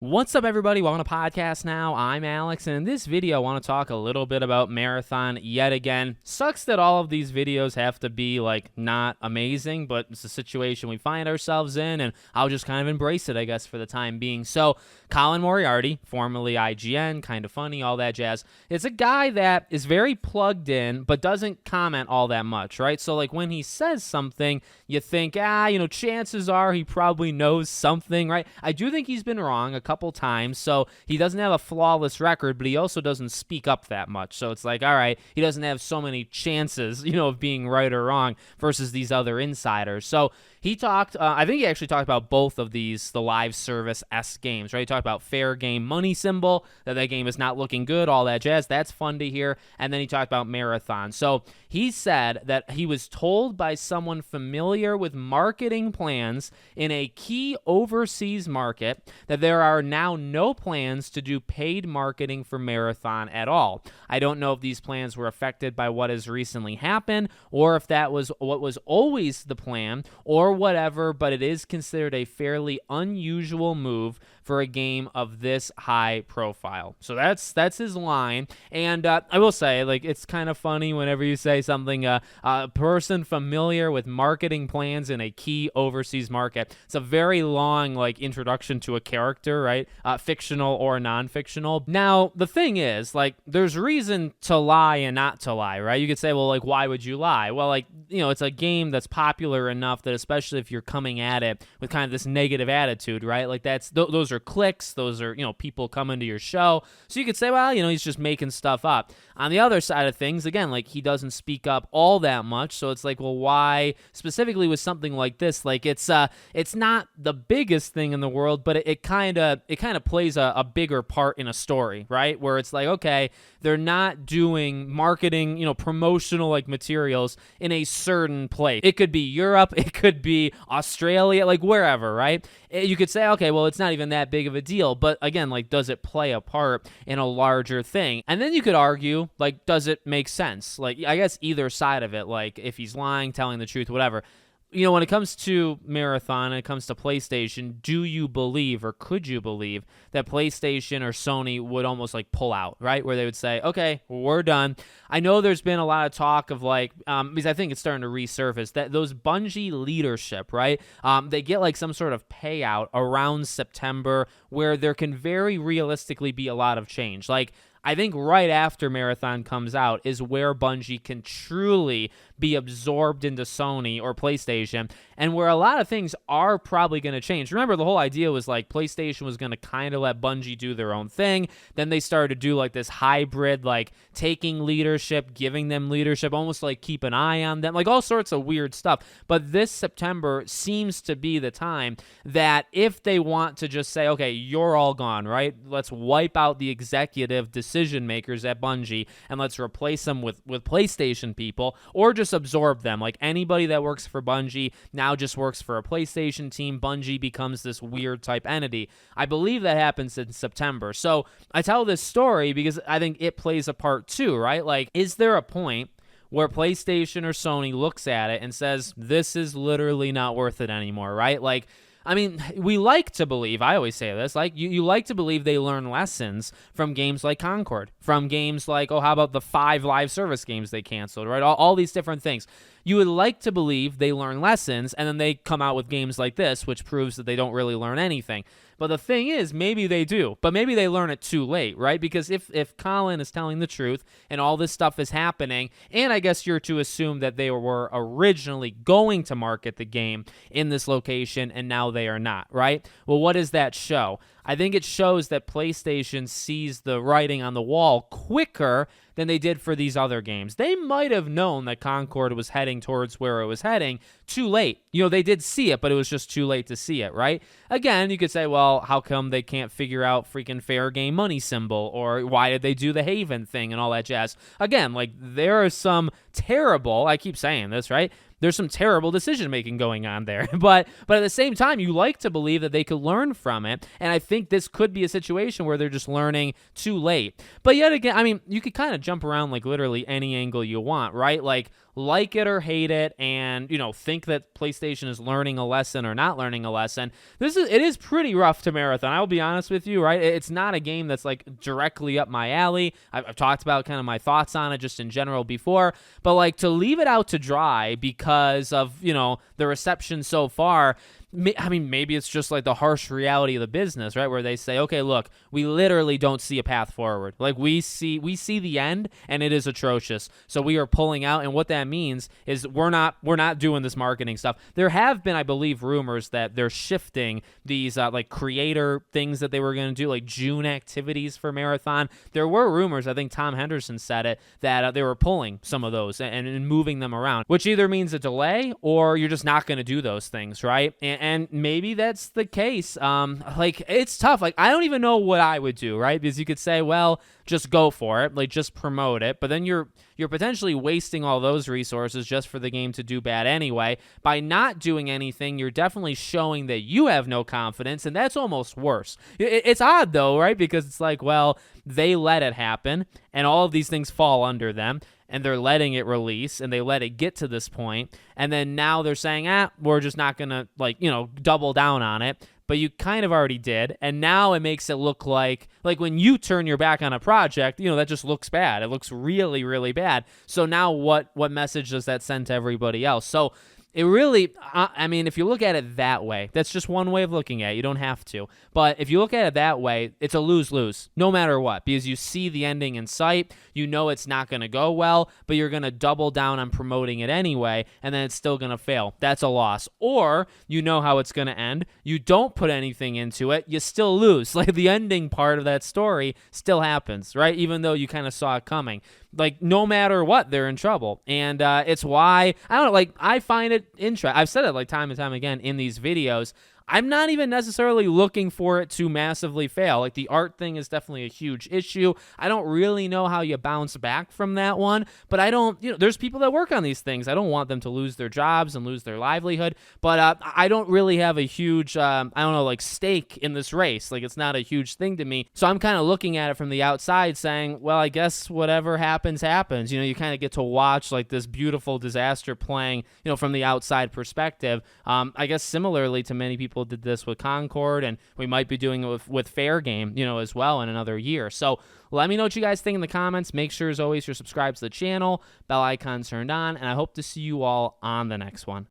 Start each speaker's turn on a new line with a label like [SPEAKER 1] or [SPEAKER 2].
[SPEAKER 1] What's up, everybody? Welcome to Podcast Now. I'm Alex, and in this video, I want to talk a little bit about Marathon yet again. Sucks that all of these videos have to be, not amazing, but it's a situation we find ourselves in, and I'll just kind of embrace it, I guess, for the time being. So, Colin Moriarty, formerly IGN, kind of funny, all that jazz. It's a guy that is very plugged in, but doesn't comment all that much, right? So, when he says something, you think, chances are he probably knows something, right? I do think he's been wrong a couple times, so he doesn't have a flawless record, but he also doesn't speak up that much. So it's like, all right, he doesn't have so many chances, of being right or wrong versus these other insiders. So he talked, I think he actually talked about both of these, the live service-esque games, right? He talked about fair game money symbol, that game is not looking good, all that jazz. That's fun to hear. And then he talked about Marathon. So he said that he was told by someone familiar with marketing plans in a key overseas market that there are now no plans to do paid marketing for Marathon at all. I don't know if these plans were affected by what has recently happened or if that was what was always the plan or whatever, but it is considered a fairly unusual move for a game of this high profile. So that's his line. And I will say, it's kind of funny whenever you say something, a person familiar with marketing plans in a key overseas market. It's a very long, introduction to a character, right? Fictional or non-fictional. Now, the thing is, there's reason to lie and not to lie, right? You could say, well, why would you lie? Well, it's a game that's popular enough that especially if you're coming at it with kind of this negative attitude, right? Those are clicks, those are, people coming to your show. So you could say, well, he's just making stuff up. On the other side of things, again, he doesn't speak up all that much. So it's well, why specifically with something like this? It's not the biggest thing in the world, but it kind of plays a bigger part in a story, right? Where it's okay, they're not doing marketing, promotional materials in a certain place. It could be Europe, it could be Australia, wherever, right? You could say, okay, well, it's not even that big of a deal, but again, does it play a part in a larger thing? And then you could argue, does it make sense? I guess either side of it, if he's lying, telling the truth, whatever. When it comes to Marathon and it comes to PlayStation, do you believe or could you believe that PlayStation or Sony would almost pull out, right? Where they would say, okay, we're done. I know there's been a lot of talk of because I think it's starting to resurface, that those Bungie leadership, right? They get some sort of payout around September where there can very realistically be a lot of change. I think right after Marathon comes out is where Bungie can truly be absorbed into Sony or PlayStation, and where a lot of things are probably going to change. Remember, the whole idea was PlayStation was going to kind of let Bungie do their own thing. Then they started to do this hybrid, taking leadership, giving them leadership, almost keep an eye on them, all sorts of weird stuff. But this September seems to be the time that if they want to just say, okay, you're all gone, right? Let's wipe out the executive decision makers at Bungie and let's replace them with PlayStation people, or just absorb them. Anybody that works for Bungie now just works for a PlayStation team. Bungie becomes this weird type entity. I believe that happens in September. So I tell this story because I think it plays a part too, right? Is there a point where PlayStation or Sony looks at it and says, this is literally not worth it anymore, right? We like to believe, I always say this, you like to believe they learn lessons from games like Concord, from games how about the 5 live service games they canceled, right? All these different things. You would like to believe they learn lessons, and then they come out with games like this, which proves that they don't really learn anything. But the thing is, maybe they do, but maybe they learn it too late, right? Because if Colin is telling the truth and all this stuff is happening, and I guess you're to assume that they were originally going to market the game in this location and now they are not, right? Well, what does that show? I think it shows that PlayStation sees the writing on the wall quicker than they did for these other games. They might have known that Concord was heading towards where it was heading too late. They did see it, but it was just too late to see it, right? Again, you could say, well, how come they can't figure out freaking fair game money symbol? Or why did they do the Haven thing and all that jazz? Again, there are some terrible, I keep saying this, right? There's some terrible decision-making going on there. But at the same time, you like to believe that they could learn from it. And I think this could be a situation where they're just learning too late. But yet again, you could kind of jump around literally any angle you want, right? like it or hate it and, think that PlayStation is learning a lesson or not learning a lesson, it is pretty rough to Marathon. I'll be honest with you, right? It's not a game that's like directly up my alley. I've talked about kind of my thoughts on it just in general before, but like to leave it out to dry because of, the reception so far, I mean, maybe it's just like the harsh reality of the business, right? Where they say, okay, look, we literally don't see a path forward. Like we see the end and it is atrocious. So we are pulling out. And what that means is we're not doing this marketing stuff. There have been, I believe, rumors that they're shifting these like creator things that they were going to do, like June activities for Marathon. There were rumors, I think Tom Henderson said it, that they were pulling some of those and moving them around, which either means a delay or you're just not going to do those things, right? And maybe that's the case. Like it's tough. Like I don't even know what I would do, right? Because you could say, well, just go for it, like just promote it, but then you're potentially wasting all those resources just for the game to do bad anyway. By not doing anything, you're definitely showing that you have no confidence, and that's almost worse. It's odd though, right? Because it's like, well, they let it happen, and all of these things fall under them, and they're letting it release, and they let it get to this point, and then now they're saying, we're just not gonna double down on it. But you kind of already did, and now it makes it look like when you turn your back on a project, that just looks bad. It looks really, really bad. So now what message does that send to everybody else? So it really, I mean, if you look at it that way, that's just one way of looking at it. You don't have to. But if you look at it that way, it's a lose-lose, no matter what, because you see the ending in sight. You know it's not going to go well, but you're going to double down on promoting it anyway, and then it's still going to fail. That's a loss. Or you know how it's going to end. You don't put anything into it. You still lose. Like the ending part of that story still happens, right? Even though you kind of saw it coming. Like no matter what, they're in trouble. And it's why, I don't know, like I find it interesting. I've said it like time and time again in these videos. I'm not even necessarily looking for it to massively fail. Like the art thing is definitely a huge issue. I don't really know how you bounce back from that one, but I don't, there's people that work on these things. I don't want them to lose their jobs and lose their livelihood, but I don't really have a huge, like stake in this race. Like it's not a huge thing to me. So I'm kind of looking at it from the outside saying, well, I guess whatever happens, happens. You kind of get to watch like this beautiful disaster playing, from the outside perspective. I guess similarly to many people did this with Concord, and we might be doing it with Fair Game, as well in another year. So let me know what you guys think in the comments. Make sure, as always, you're subscribed to the channel, bell icon turned on, and I hope to see you all on the next one.